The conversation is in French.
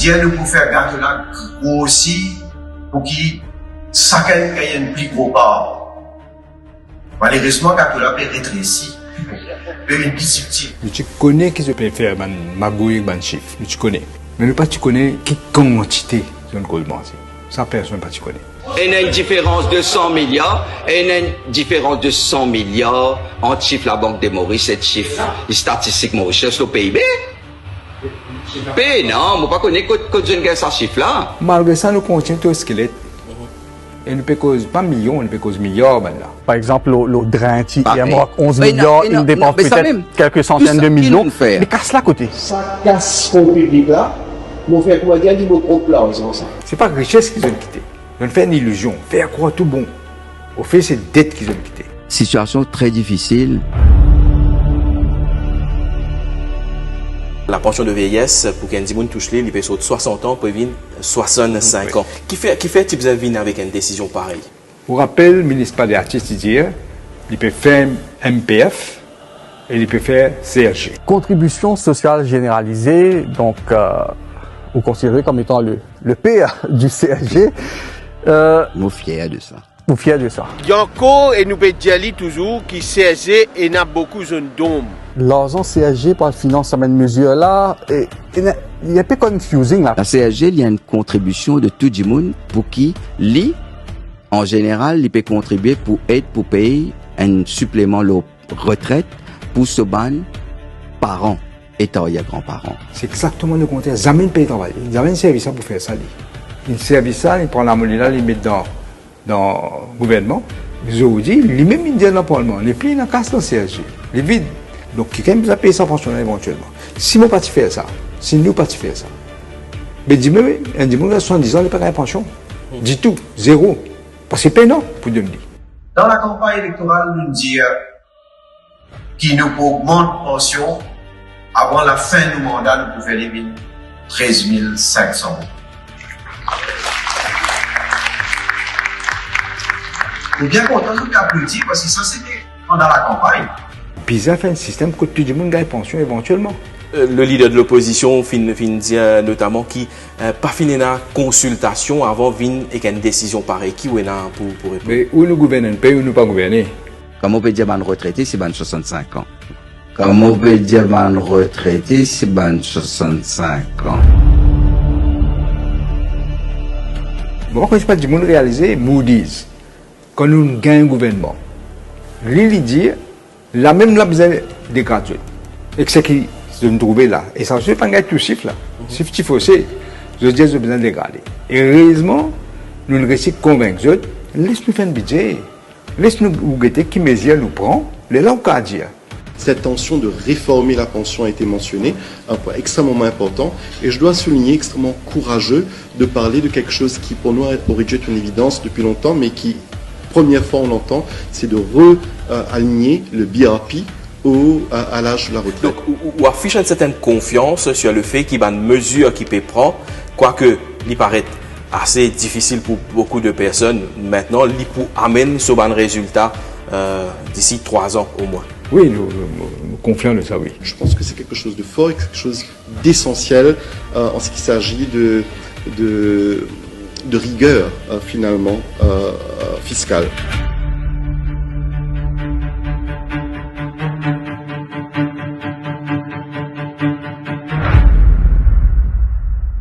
Dieu nous pour faire garder là aussi pour qui chacun ait un plus gros part. Malheureusement, quand on a rétréci, une petite. Tu connais qui se peut faire magouille, un chiffre, tu connais. Mais ne pas tu connais quelle quantité de goldman. Ça personne pas tu connais. Il y a une différence de 100 milliards, et il y a une différence de 100 milliards entre chiffre la Banque de Maurice et chiffre les statistiques Mauritius, le PIB. Mais non, je ne connais pas que je ne sais chiffre là. Malgré ça, nous continuons tout squelette. Et nous peut causer pas millions, nous peut causer milliards. Là. Par exemple, le drain, il y a 11 mais milliards, non, il dépense mais ça peut-être même, quelques centaines de millions. faire. Mais casse la côté. Ça casse fonds public là, mon frère, comment dire, il me trompe là, ça. C'est pas richesse qu'ils ont quitté. Ils ont fait une illusion, faire croire tout bon. Au fait, c'est dette qu'ils ont quitté. Situation très difficile. La pension de vieillesse, pour qu'un Dimoun touche il peut sauter 60 ans, pour venir 65 ans. Qui fait type de venir avec une décision pareille? Pour rappel, le ministre des Artistes dit, il peut faire MPF et il peut faire CRG. Contribution sociale généralisée, donc, vous considérez comme étant le père du CSG. Nous fiers de ça. Vous fiers de ça? Yanko et nous dire toujours qui CSG et n'a beaucoup de dôme. L'argent CSG par le finance cette mesure-là, il y a un peu confusing là. La CSG, il y a une contribution de tout le monde pour qui, lui, en général, il peut contribuer pour aider, pour payer un supplément de retraite pour ce ban parents, étant il y a grands-parents. C'est exactement le contraire. Jamais ne paye travail. Ils avaient un service pour faire ça. Ils service ça, ils prennent la monnaie là, ils mettent dans le gouvernement. Ils ont dit, lui-même, il dit dans le Parlement, les plis, ils cassent dans le CSG. Les vides. Donc, quelqu'un peut payer ça fonctionnaire éventuellement. Si nous ne pas faire ça, si nous ne pas faire ça, mais dis-moi, un dimanche à 70 ans, il n'a pas de pension. Dis tout, zéro. Parce que c'est payant pour me dire. Dans la campagne électorale, nous disons qu'il nous augmente la pension avant la fin du mandat, nous pouvons faire les 13 500. Nous bien content de l'applaudir parce que ça c'était pendant la campagne. Puis ça fait un système que tout le monde gagne pension éventuellement. Le leader de l'opposition fin dit notamment qui pas fini la consultation avant vin et une décision pareille qui ou pour répondre. Mais où nous gouvernons un pays où nous pas gouverner? Comme on peut dire, ban retraité, c'est ban 65 ans. Comme on peut dire, ban retraité, c'est ban 65 ans. Bon, quand je parle du monde réalisé, Moody's, quand nous gagnons un gouvernement, lui dit, la même là besoin de gradués. Et que c'est qui se trouver là. Et ça ne veut pas gagner tout chiffre là. Si tu fais aussi, je dis, j'ai besoin de dégrader. Et heureusement, nous nous réussissons à convaincre, laisse-nous faire un budget. Laisse-nous guetter qui mesure nous prend, les langues qu'à dire. Cette intention de réformer la pension a été mentionnée, un point extrêmement important, et je dois souligner extrêmement courageux de parler de quelque chose qui pour nous aurait dû être une évidence depuis longtemps, mais qui, première fois on l'entend, c'est de réaligner le BRP à l'âge de la retraite. Donc, ou affiche une certaine confiance sur le fait qu'il y a une mesure qui peut prendre, quoique il paraît assez difficile pour beaucoup de personnes maintenant, il peut amener ce bon résultat d'ici 3 ans au moins. Oui, nous confions de ça, oui. Je pense que c'est quelque chose de fort et quelque chose d'essentiel en ce qui s'agit de rigueur finalement fiscale.